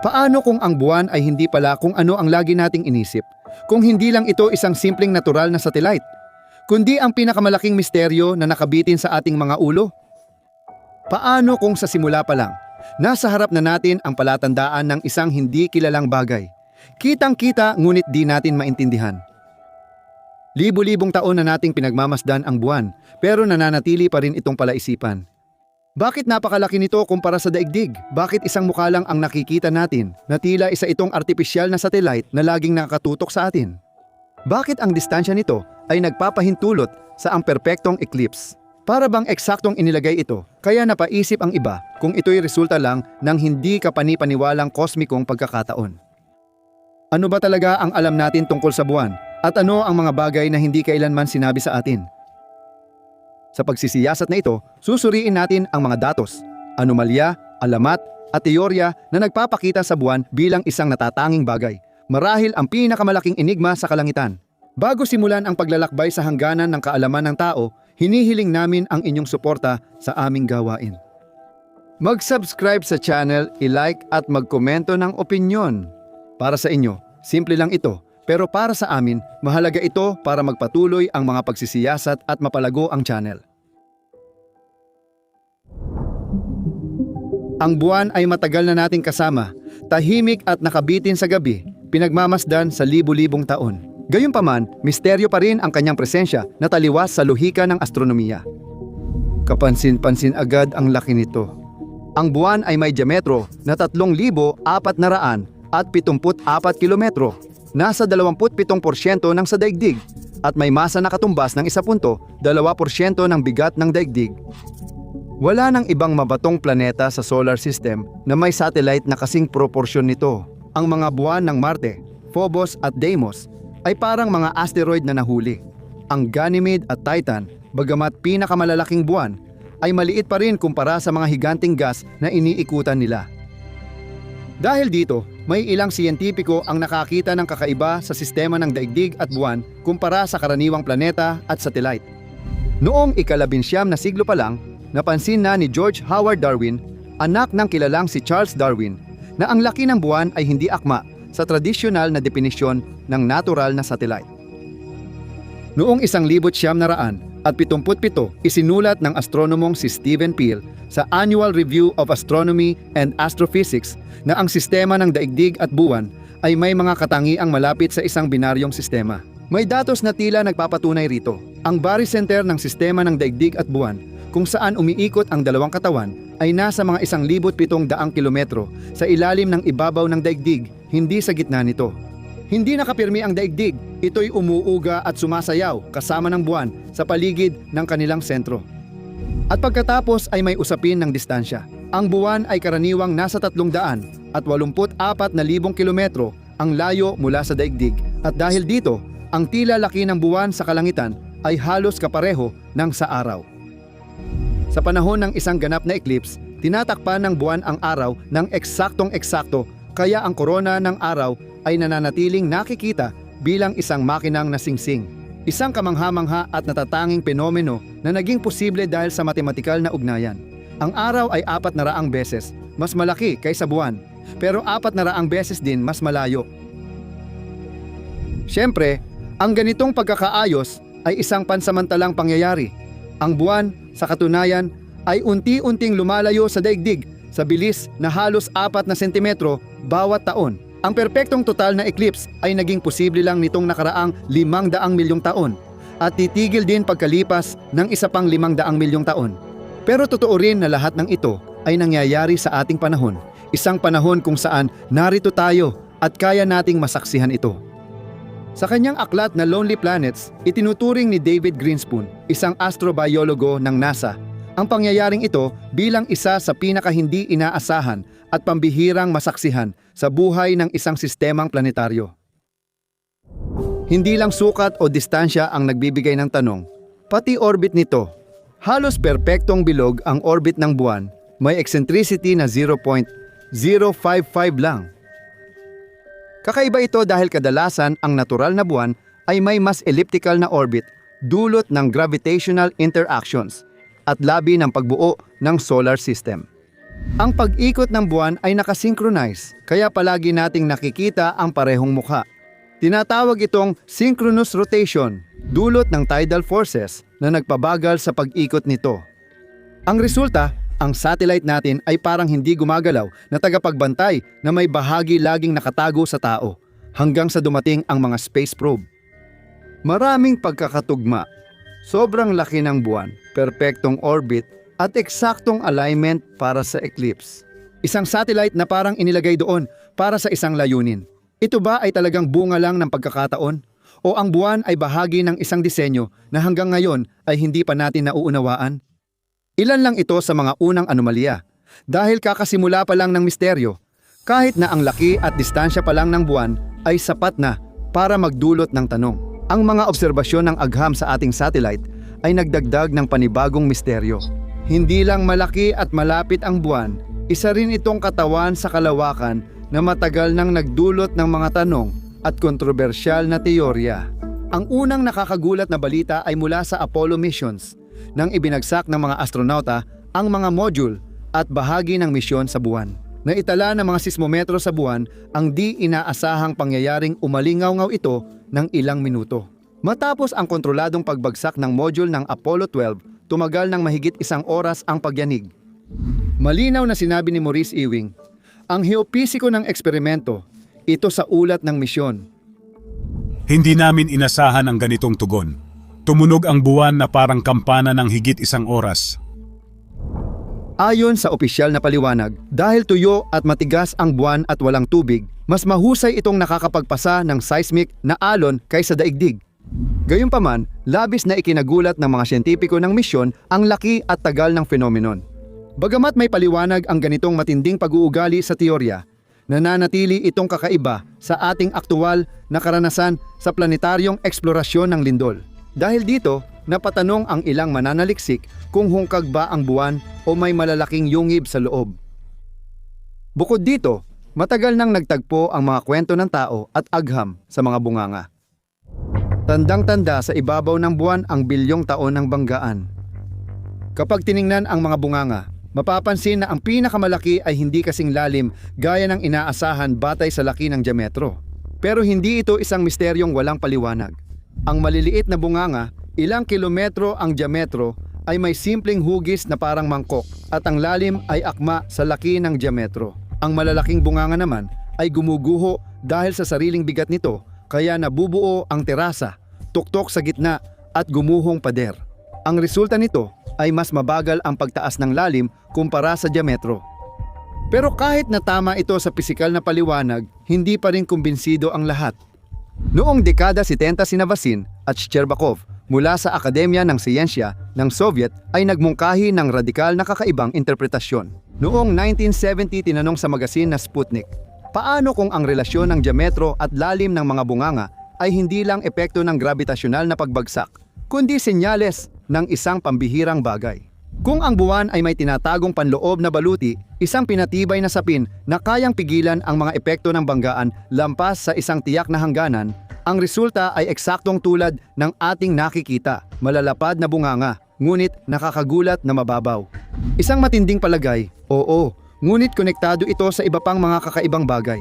Paano kung ang buwan ay hindi pala kung ano ang lagi nating inisip? Kung hindi lang ito isang simpleng natural na satellite, kundi ang pinakamalaking misteryo na nakabitin sa ating mga ulo? Paano kung sa simula pa lang, nasa harap na natin ang palatandaan ng isang hindi kilalang bagay? Kitang-kita ngunit di natin maintindihan. Libo-libong taon na nating pinagmamasdan ang buwan, pero nananatili pa rin itong palaisipan. Bakit napakalaki nito kumpara sa daigdig? Bakit isang mukha lang ang nakikita natin na tila isa itong artipisyal na satellite na laging nakatutok sa atin? Bakit ang distansya nito ay nagpapahintulot sa ang perpektong eclipse? Para bang eksaktong inilagay ito, kaya napaisip ang iba kung ito'y resulta lang ng hindi kapani-paniwalang kosmikong pagkakataon. Ano ba talaga ang alam natin tungkol sa buwan? At ano ang mga bagay na hindi kailanman sinabi sa atin? Sa pagsisiyasat na ito, susuriin natin ang mga datos, anomalya, alamat, at teorya na nagpapakita sa buwan bilang isang natatanging bagay, marahil ang pinakamalaking enigma sa kalangitan. Bago simulan ang paglalakbay sa hangganan ng kaalaman ng tao, hinihiling namin ang inyong suporta sa aming gawain. Mag-subscribe sa channel, i-like at magkomento ng opinyon. Para sa inyo, simple lang ito. Pero para sa amin, mahalaga ito para magpatuloy ang mga pagsisiyasat at mapalago ang channel. Ang buwan ay matagal na nating kasama, tahimik at nakabitin sa gabi, pinagmamasdan sa libu-libong taon. Gayunpaman, misteryo pa rin ang kanyang presensya na taliwas sa luhika ng astronomiya. Kapansin-pansin agad ang laki nito. Ang buwan ay may diametro na 3,474 kilometro. Nasa 27% ng sa daigdig at may masa na katumbas ng 1.2% ng bigat ng daigdig. Wala nang ibang mabatong planeta sa solar system na may satellite na kasing proporsyon nito. Ang mga buwan ng Marte, Phobos at Deimos ay parang mga asteroid na nahuli. Ang Ganymede at Titan, bagamat pinakamalalaking buwan, ay maliit pa rin kumpara sa mga higanting gas na iniikutan nila. Dahil dito, may ilang siyentipiko ang nakakita ng kakaiba sa sistema ng daigdig at buwan kumpara sa karaniwang planeta at satellite. Noong ika-19 na siglo pa lang, napansin na ni George Howard Darwin, anak ng kilalang si Charles Darwin, na ang laki ng buwan ay hindi akma sa tradisyonal na definisyon ng natural na satellite. Noong 1977, isinulat ng astronomong si Stephen Peale sa Annual Review of Astronomy and Astrophysics na ang sistema ng daigdig at buwan ay may mga katangiang malapit sa isang binaryong sistema. May datos na tila nagpapatunay rito. Ang barycenter ng sistema ng daigdig at buwan, kung saan umiikot ang dalawang katawan, ay nasa mga 1,700 kilometro sa ilalim ng ibabaw ng daigdig, hindi sa gitna nito. Hindi nakapirmi ang daigdig, ito'y umuuga at sumasayaw kasama ng buwan sa paligid ng kanilang sentro. At pagkatapos ay may usapin ng distansya. Ang buwan ay karaniwang nasa 384,000 kilometro ang layo mula sa daigdig, at dahil dito, ang tila laki ng buwan sa kalangitan ay halos kapareho ng sa araw. Sa panahon ng isang ganap na eclipse, tinatakpan ng buwan ang araw ng eksaktong-eksakto, kaya ang korona ng araw ay nananatiling nakikita bilang isang makinang nasingsing. Isang kamangha-mangha at natatanging penomeno na naging posible dahil sa matematikal na ugnayan. Ang araw ay 400 beses mas malaki kaysa buwan, pero 400 beses din mas malayo. Siyempre, ang ganitong pagkakaayos ay isang pansamantalang pangyayari. Ang buwan, sa katunayan, ay unti-unting lumalayo sa daigdig sa bilis na halos 4 na sentimetro bawat taon. Ang perpektong total na eclipse ay naging posible lang nitong nakaraang 500 milyong taon at titigil din pagkalipas ng isa pang 500 milyong taon. Pero totoo rin na lahat ng ito ay nangyayari sa ating panahon, isang panahon kung saan narito tayo at kaya nating masaksihan ito. Sa kanyang aklat na Lonely Planets, itinuturing ni David Greenspoon, isang astrobiologo ng NASA, ang pangyayaring ito bilang isa sa pinakahindi inaasahan at pambihirang masaksihan sa buhay ng isang sistemang planetaryo. Hindi lang sukat o distansya ang nagbibigay ng tanong, pati orbit nito. Halos perpektong bilog ang orbit ng buwan, may eccentricity na 0.055 lang. Kakaiba ito dahil kadalasan ang natural na buwan ay may mas elliptical na orbit dulot ng gravitational interactions at labi ng pagbuo ng solar system. Ang pag-ikot ng buwan ay nakasynchronize, kaya palagi nating nakikita ang parehong mukha. Tinatawag itong synchronous rotation, dulot ng tidal forces na nagpabagal sa pag-ikot nito. Ang resulta, ang satellite natin ay parang hindi gumagalaw na tagapagbantay na may bahagi laging nakatago sa tao, hanggang sa dumating ang mga space probe. Maraming pagkakatugma, sobrang laki ng buwan, perpektong orbit, at eksaktong alignment para sa eclipse. Isang satellite na parang inilagay doon para sa isang layunin. Ito ba ay talagang bunga lang ng pagkakataon? O ang buwan ay bahagi ng isang disenyo na hanggang ngayon ay hindi pa natin nauunawaan? Ilan lang ito sa mga unang anomalya. Dahil kakasimula pa lang ng misteryo, kahit na ang laki at distansya pa lang ng buwan ay sapat na para magdulot ng tanong. Ang mga obserbasyon ng agham sa ating satellite ay nagdagdag ng panibagong misteryo. Hindi lang malaki at malapit ang buwan, isa rin itong katawan sa kalawakan na matagal nang nagdulot ng mga tanong at kontrobersyal na teorya. Ang unang nakakagulat na balita ay mula sa Apollo missions, nang ibinagsak ng mga astronauta ang mga module at bahagi ng misyon sa buwan. Naitala ng mga sismometro sa buwan ang di inaasahang pangyayaring umalingaw-ngaw ito ng ilang minuto. Matapos ang kontroladong pagbagsak ng module ng Apollo 12, tumagal ng mahigit 1 oras ang pagyanig. Malinaw na sinabi ni Maurice Ewing, ang heopisiko ng eksperimento, ito sa ulat ng misyon. Hindi namin inasahan ang ganitong tugon. Tumunog ang buwan na parang kampana ng higit 1 oras. Ayon sa opisyal na paliwanag, dahil tuyo at matigas ang buwan at walang tubig, mas mahusay itong nakakapagpasa ng seismic na alon kaysa daigdig. Gayunpaman, labis na ikinagulat ng mga siyentipiko ng misyon ang laki at tagal ng phenomenon. Bagamat may paliwanag ang ganitong matinding pag-uugali sa teorya, nananatili itong kakaiba sa ating aktual na karanasan sa planetaryong eksplorasyon ng lindol. Dahil dito, napatanong ang ilang mananaliksik kung hungkag ba ang buwan o may malalaking yungib sa loob. Bukod dito, matagal nang nagtagpo ang mga kwento ng tao at agham sa mga bunganga. Tandang-tanda sa ibabaw ng buwan ang bilyong taon ng banggaan. Kapag tiningnan ang mga bunganga, mapapansin na ang pinakamalaki ay hindi kasing lalim gaya ng inaasahan batay sa laki ng diametro. Pero hindi ito isang misteryong walang paliwanag. Ang maliliit na bunganga, ilang kilometro ang diametro, ay may simpleng hugis na parang mangkok at ang lalim ay akma sa laki ng diametro. Ang malalaking bunganga naman ay gumuguho dahil sa sariling bigat nito, kaya nabubuo ang terasa, tuktok sa gitna at gumuhong pader. Ang resulta nito ay mas mabagal ang pagtaas ng lalim kumpara sa diametro. Pero kahit na tama ito sa pisikal na paliwanag, hindi pa rin kumbinsido ang lahat. Noong dekada 70 sina Vasin at Shcherbakov mula sa Akademya ng Siyensya ng Soviet ay nagmungkahi ng radikal na kakaibang interpretasyon. Noong 1970 tinanong sa magasin na Sputnik, paano kung ang relasyon ng diametro at lalim ng mga bunganga ay hindi lang epekto ng gravitasyonal na pagbagsak, kundi senyales ng isang pambihirang bagay? Kung ang buwan ay may tinatagong panloob na baluti, isang pinatibay na sapin na kayang pigilan ang mga epekto ng banggaan lampas sa isang tiyak na hangganan, ang resulta ay eksaktong tulad ng ating nakikita, malalapad na bunganga, ngunit nakakagulat na mababaw. Isang matinding palagay, oo, ngunit konektado ito sa iba pang mga kakaibang bagay.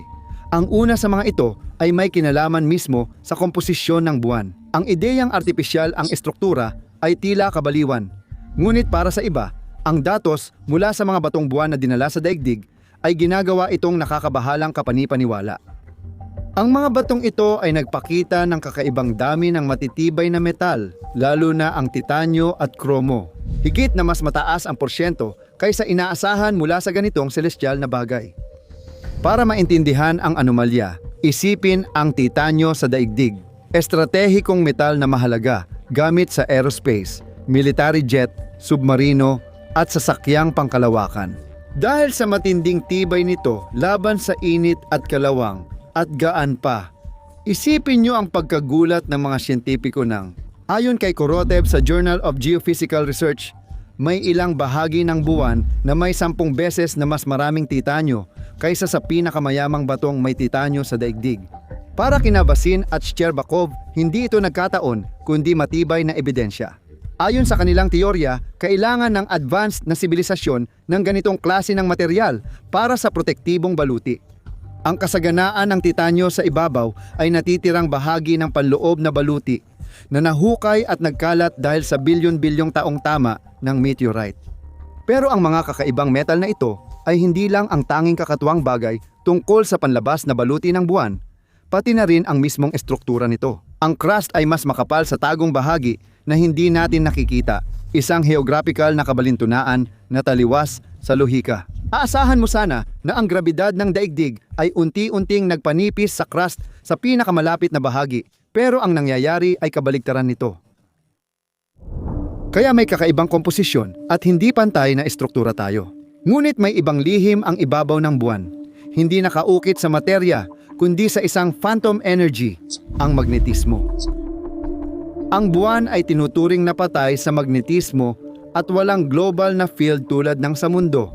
Ang una sa mga ito ay may kinalaman mismo sa komposisyon ng buwan. Ang ideyang artipisyal ang estruktura ay tila kabaliwan. Ngunit para sa iba, ang datos mula sa mga batong buwan na dinala sa daigdig ay ginagawa itong nakakabahalang kapanipaniwala. Ang mga batong ito ay nagpakita ng kakaibang dami ng matitibay na metal, lalo na ang titanyo at kromo. Higit na mas mataas ang porsyento kaysa inaasahan mula sa ganitong celestial na bagay. Para maintindihan ang anomalya, isipin ang titanyo sa daigdig, estratehikong metal na mahalaga gamit sa aerospace, military jet, submarino at sasakyang pangkalawakan. Dahil sa matinding tibay nito laban sa init at kalawang at gaan pa, isipin nyo ang pagkagulat ng mga siyentipiko ng, ayon kay Korotev sa Journal of Geophysical Research, may ilang bahagi ng buwan na may 10 beses na mas maraming titanyo kaysa sa pinakamayamang batong may titanyo sa daigdig. Para kina Vasin at Shcherbakov, hindi ito nagkataon kundi matibay na ebidensya. Ayon sa kanilang teorya, kailangan ng advanced na sibilisasyon ng ganitong klase ng material para sa protektibong baluti. Ang kasaganaan ng titanyo sa ibabaw ay natitirang bahagi ng panloob na baluti na nahukay at nagkalat dahil sa bilyon-bilyong taong tama ng meteorite. Pero ang mga kakaibang metal na ito ay hindi lang ang tanging kakatuwang bagay tungkol sa panlabas na baluti ng buwan, pati na rin ang mismong estruktura nito. Ang crust ay mas makapal sa tagong bahagi na hindi natin nakikita, isang geographical na kabalintunaan na taliwas sa lohika. Aasahan mo sana na ang grabidad ng daigdig ay unti-unting nagpanipis sa crust sa pinakamalapit na bahagi, pero ang nangyayari ay kabaligtaran nito. Kaya may kakaibang komposisyon at hindi pantay na estruktura tayo. Ngunit may ibang lihim ang ibabaw ng buwan. Hindi nakaukit sa materya, kundi sa isang phantom energy, ang magnetismo. Ang buwan ay tinuturing na patay sa magnetismo at walang global na field tulad ng sa mundo.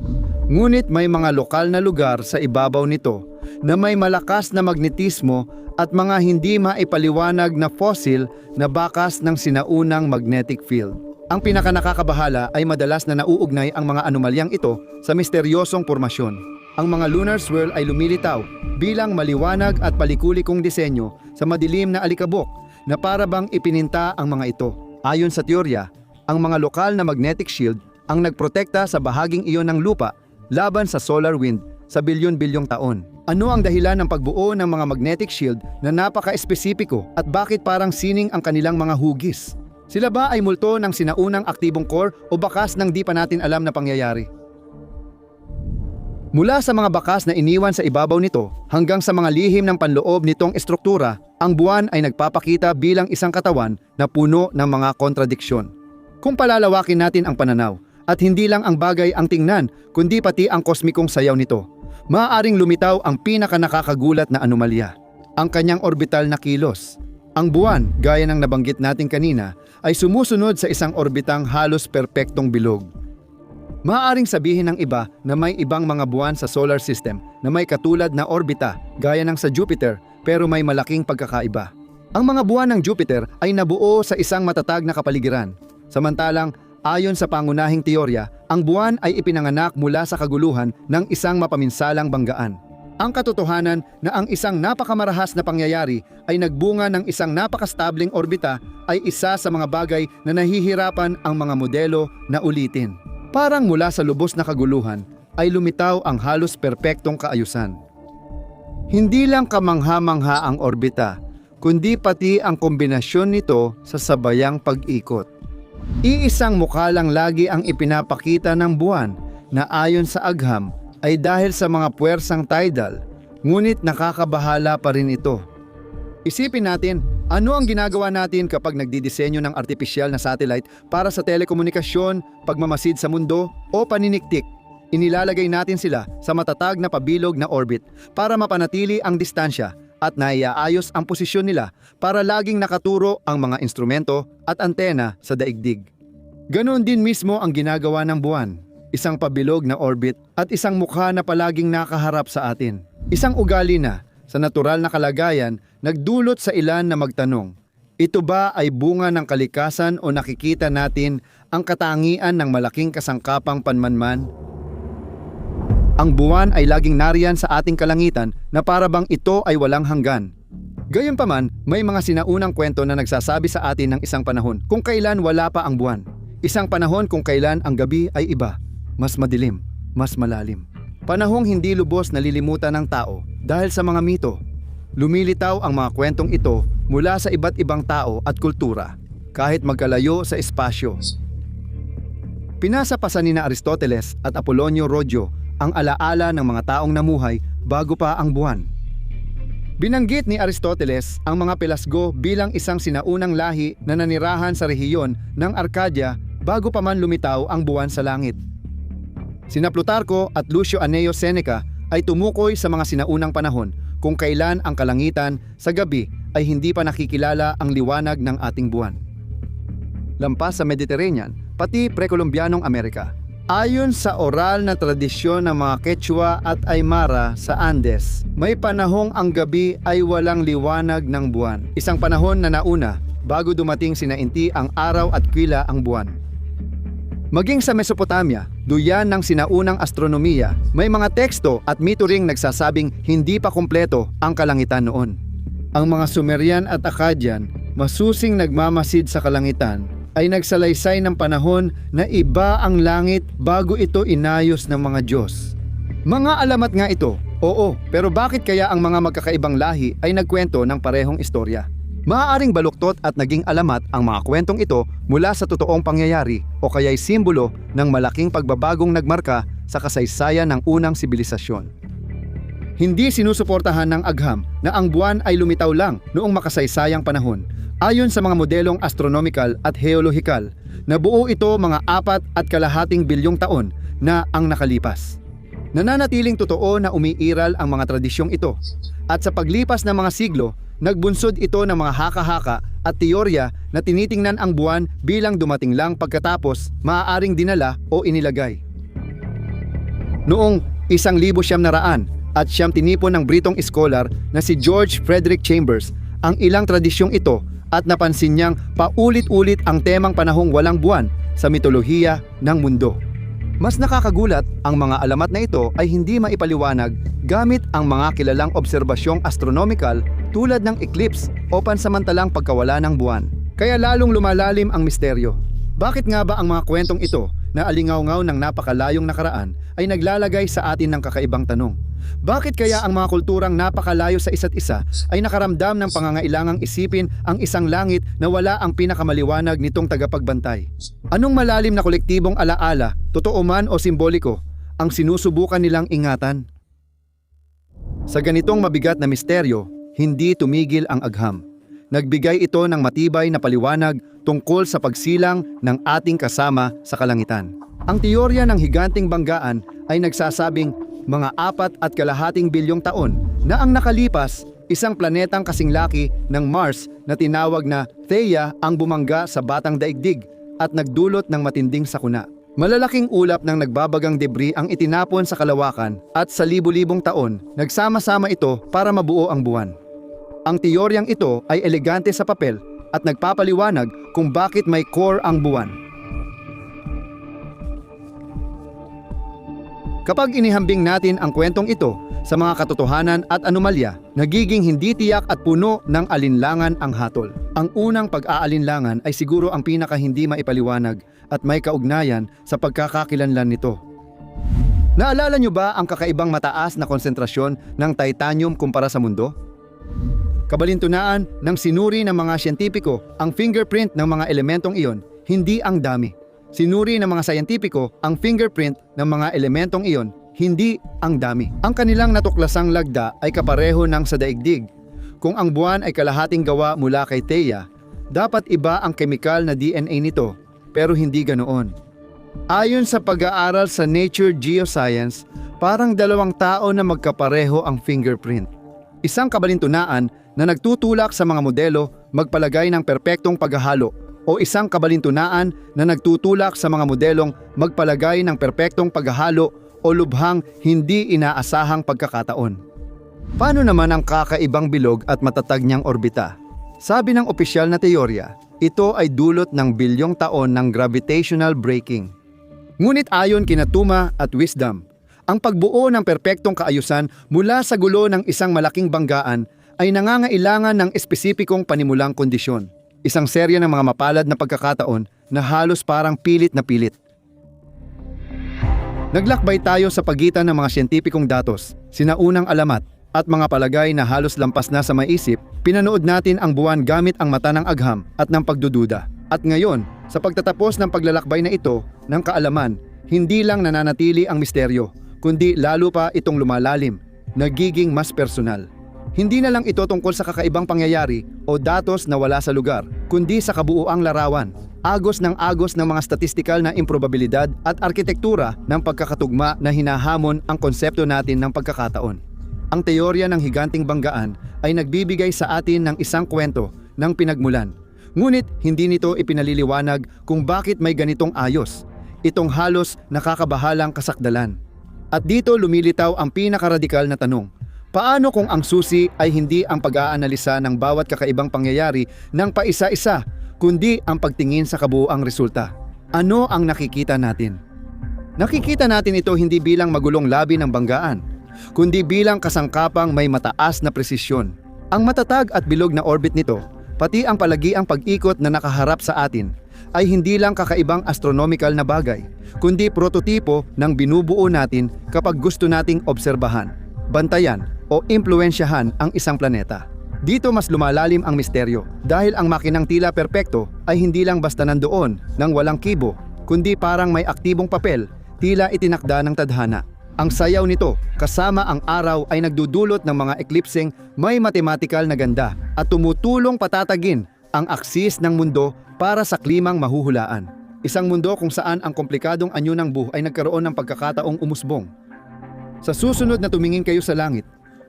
Ngunit may mga lokal na lugar sa ibabaw nito na may malakas na magnetismo at mga hindi maipaliwanag na fossil na bakas ng sinaunang magnetic field. Ang pinakanakakabahala ay madalas na nauugnay ang mga anomalyang ito sa misteryosong pormasyon. Ang mga lunar swirl ay lumilitaw bilang maliwanag at palikulikong disenyo sa madilim na alikabok na para bang ipininta ang mga ito. Ayon sa teorya, ang mga lokal na magnetic shield ang nagprotekta sa bahaging iyon ng lupa laban sa solar wind sa bilyon-bilyong taon. Ano ang dahilan ng pagbuo ng mga magnetic shield na napaka-espesipiko at bakit parang sining ang kanilang mga hugis? Sila ba ay multo ng sinaunang aktibong core o bakas ng di pa natin alam na pangyayari? Mula sa mga bakas na iniwan sa ibabaw nito hanggang sa mga lihim ng panloob nitong estruktura, ang buwan ay nagpapakita bilang isang katawan na puno ng mga kontradiksyon. Kung palalawakin natin ang pananaw, at hindi lang ang bagay ang tingnan, kundi pati ang kosmikong sayaw nito, maaaring lumitaw ang pinaka-nakakagulat na anomalya, ang kanyang orbital na kilos. Ang buwan, gaya ng nabanggit natin kanina, ay sumusunod sa isang orbitang halos perpektong bilog. Maaaring sabihin ng iba na may ibang mga buwan sa solar system na may katulad na orbita gaya ng sa Jupiter pero may malaking pagkakaiba. Ang mga buwan ng Jupiter ay nabuo sa isang matatag na kapaligiran, samantalang ayon sa pangunahing teorya, ang buwan ay ipinanganak mula sa kaguluhan ng isang mapaminsalang banggaan. Ang katotohanan na ang isang napakamarahas na pangyayari ay nagbunga ng isang napakastabling orbita ay isa sa mga bagay na nahihirapan ang mga modelo na ulitin. Parang mula sa lubos na kaguluhan ay lumitaw ang halos perpektong kaayusan. Hindi lang kamangha-mangha ang orbita, kundi pati ang kombinasyon nito sa sabayang pag-ikot. Iisang mukha lang lagi ang ipinapakita ng buwan na ayon sa agham ay dahil sa mga puwersang tidal, ngunit nakakabahala pa rin ito. Isipin natin, ano ang ginagawa natin kapag nagdidisenyo ng artipisyal na satellite para sa telekomunikasyon, pagmamasid sa mundo o paniniktik? Inilalagay natin sila sa matatag na pabilog na orbit para mapanatili ang distansya at naiaayos ang posisyon nila para laging nakaturo ang mga instrumento at antena sa daigdig. Ganon din mismo ang ginagawa ng buwan. Isang pabilog na orbit at isang mukha na palaging nakaharap sa atin. Isang ugali na, sa natural na kalagayan, nagdulot sa ilan na magtanong, ito ba ay bunga ng kalikasan o nakikita natin ang katangian ng malaking kasangkapang panmanman? Ang buwan ay laging nariyan sa ating kalangitan na para bang ito ay walang hanggan. Gayunpaman, may mga sinaunang kwento na nagsasabi sa atin ng isang panahon kung kailan wala pa ang buwan. Isang panahon kung kailan ang gabi ay iba, mas madilim, mas malalim. Panahong hindi lubos nalilimutan ng tao dahil sa mga mito. Lumilitaw ang mga kwentong ito mula sa iba't ibang tao at kultura, kahit magkalayo sa espasyo. Pinasa pa sa nina Aristoteles at Apolonio Rodio ang alaala ng mga taong namuhay bago pa ang buwan. Binanggit ni Aristoteles ang mga Pelasgo bilang isang sinaunang lahi na nanirahan sa rehiyon ng Arcadia bago pa man lumitaw ang buwan sa langit. Sina Plutarco at Lucio Anneo Seneca ay tumukoy sa mga sinaunang panahon kung kailan ang kalangitan sa gabi ay hindi pa nakikilala ang liwanag ng ating buwan. Lampas sa Mediterranean, pati pre-Columbianong Amerika. Ayon sa oral na tradisyon ng mga Quechua at Aymara sa Andes, may panahong ang gabi ay walang liwanag ng buwan. Isang panahon na nauna bago dumating sina Inti ang araw at Aquila ang buwan. Maging sa Mesopotamia, duyan ng sinaunang astronomiya, may mga teksto at mito ring nagsasabing hindi pa kumpleto ang kalangitan noon. Ang mga Sumerian at Akkadian, masusing nagmamasid sa kalangitan, ay nagsalaysay ng panahon na iba ang langit bago ito inayos ng mga Diyos. Mga alamat nga ito, oo, pero bakit kaya ang mga magkakaibang lahi ay nagkwento ng parehong istorya? Maaaring baluktot at naging alamat ang mga kwentong ito mula sa totoong pangyayari o kaya'y simbolo ng malaking pagbabagong nagmarka sa kasaysayan ng unang sibilisasyon. Hindi sinusuportahan ng agham na ang buwan ay lumitaw lang noong makasaysayang panahon. Ayon sa mga modelong astronomical at geolohikal, nabuo ito mga 4.5 bilyong taon na ang nakalipas. Nananatiling totoo na umiiral ang mga tradisyong ito at sa paglipas ng mga siglo, nagbunsod ito ng mga haka-haka at teorya na tinitingnan ang buwan bilang dumating lang pagkatapos maaaring dinala o inilagay. Noong 1900 at siyam tinipon ng Britong scholar na si George Frederick Chambers ang ilang tradisyong ito at napansin niyang paulit-ulit ang temang panahong walang buwan sa mitolohiya ng mundo. Mas nakakagulat, ang mga alamat na ito ay hindi maipaliwanag gamit ang mga kilalang obserbasyong astronomical tulad ng eclipse o pansamantalang pagkawala ng buwan. Kaya lalong lumalalim ang misteryo. Bakit nga ba ang mga kwentong ito na alingaw-ngaw ng napakalayong nakaraan ay naglalagay sa atin ng kakaibang tanong? Bakit kaya ang mga kulturang napakalayo sa isa't isa ay nakaramdam ng pangangailangang isipin ang isang langit na wala ang pinakamaliwanag nitong tagapagbantay? Anong malalim na kolektibong alaala, totoo man o simboliko, ang sinusubukan nilang ingatan? Sa ganitong mabigat na misteryo, hindi tumigil ang agham. Nagbigay ito ng matibay na paliwanag tungkol sa pagsilang ng ating kasama sa kalangitan. Ang teorya ng higanting banggaan ay nagsasabing mga 4.5 bilyong taon na ang nakalipas, isang planetang kasing laki ng Mars na tinawag na Theia ang bumangga sa batang daigdig at nagdulot ng matinding sakuna. Malalaking ulap ng nagbabagang debris ang itinapon sa kalawakan at sa libu-libong taon, nagsama-sama ito para mabuo ang buwan. Ang teoryang ito ay elegante sa papel at nagpapaliwanag kung bakit may core ang buwan. Kapag inihambing natin ang kwentong ito sa mga katotohanan at anomalya, nagiging hindi tiyak at puno ng alinlangan ang hatol. Ang unang pag-aalinlangan ay siguro ang pinaka hindi maipaliwanag at may kaugnayan sa pagkakakilanlan nito. Naalala niyo ba ang kakaibang mataas na konsentrasyon ng titanium kumpara sa mundo? Kabalintunaan ng sinuri ng mga siyentipiko ang fingerprint ng mga elementong iyon, hindi ang dami. Sinuri ng mga siyentipiko ang fingerprint ng mga elementong iyon, hindi ang dami. Ang kanilang natuklasang lagda ay kapareho ng sa daigdig. Kung ang buwan ay kalahating gawa mula kay Theia, dapat iba ang kemikal na DNA nito, pero hindi ganoon. Ayon sa pag-aaral sa Nature Geoscience, parang 2 tao na magkapareho ang fingerprint. Isang kabalintunaan na nagtutulak sa mga modelo magpalagay ng perpektong paghahalo o isang kabalintunaan na nagtutulak sa mga modelong magpalagay ng perpektong paghahalo o lubhang hindi inaasahang pagkakataon. Paano naman ang kakaibang bilog at matatag niyang orbita? Sabi ng opisyal na teorya, ito ay dulot ng bilyong taon ng gravitational braking. Ngunit ayon kina Tuma at Wisdom, ang pagbuo ng perpektong kaayusan mula sa gulo ng isang malaking banggaan ay nangangailangan ng espesipikong panimulang kondisyon. Isang serya ng mga mapalad na pagkakataon na halos parang pilit na pilit. Naglakbay tayo sa pagitan ng mga siyentipikong datos, sinaunang alamat, at mga palagay na halos lampas na sa maisip. Pinanood natin ang buwan gamit ang mata ng agham at ng pagdududa. At ngayon, sa pagtatapos ng paglalakbay na ito ng kaalaman, hindi lang nananatili ang misteryo, kundi lalo pa itong lumalalim, nagiging mas personal. Hindi na lang ito tungkol sa kakaibang pangyayari o datos na wala sa lugar, kundi sa kabuuang larawan, agos ng mga statistikal na improbabilidad at arkitektura ng pagkakatugma na hinahamon ang konsepto natin ng pagkakataon. Ang teorya ng higanting banggaan ay nagbibigay sa atin ng isang kwento ng pinagmulan. Ngunit hindi nito ipinaliliwanag kung bakit may ganitong ayos, itong halos nakakabahalang kasakdalan. At dito lumilitaw ang pinakaradikal na tanong. Paano kung ang susi ay hindi ang pag-aanalisa ng bawat kakaibang pangyayari ng paisa-isa, kundi ang pagtingin sa kabuuang resulta? Ano ang nakikita natin? Nakikita natin ito hindi bilang magulong labi ng banggaan, kundi bilang kasangkapang may mataas na presisyon. Ang matatag at bilog na orbit nito, pati ang palagiang pag-ikot na nakaharap sa atin, ay hindi lang kakaibang astronomical na bagay, kundi prototipo ng binubuo natin kapag gusto nating obserbahan, bantayan o impluensyahan ang isang planeta. Dito mas lumalalim ang misteryo dahil ang makinang tila perpekto ay hindi lang basta nandoon nang walang kibo, kundi parang may aktibong papel, tila itinakda ng tadhana. Ang sayaw nito kasama ang araw ay nagdudulot ng mga eklipseng may matematikal na ganda at tumutulong patatagin ang aksis ng mundo para sa klimang mahuhulaan. Isang mundo kung saan ang komplikadong anyo ng buhay ay nagkaroon ng pagkakataong umusbong. Sa susunod na tumingin kayo sa langit,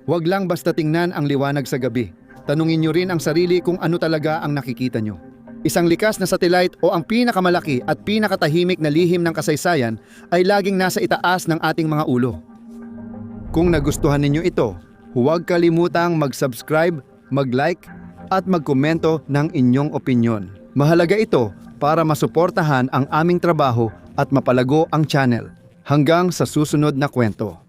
huwag lang basta tingnan ang liwanag sa gabi. Tanungin nyo rin ang sarili kung ano talaga ang nakikita nyo. Isang likas na satellite o ang pinakamalaki at pinakatahimik na lihim ng kasaysayan ay laging nasa itaas ng ating mga ulo. Kung nagustuhan ninyo ito, huwag kalimutang mag-subscribe, mag-like at magkomento ng inyong opinyon. Mahalaga ito para masuportahan ang aming trabaho at mapalago ang channel. Hanggang sa susunod na kwento.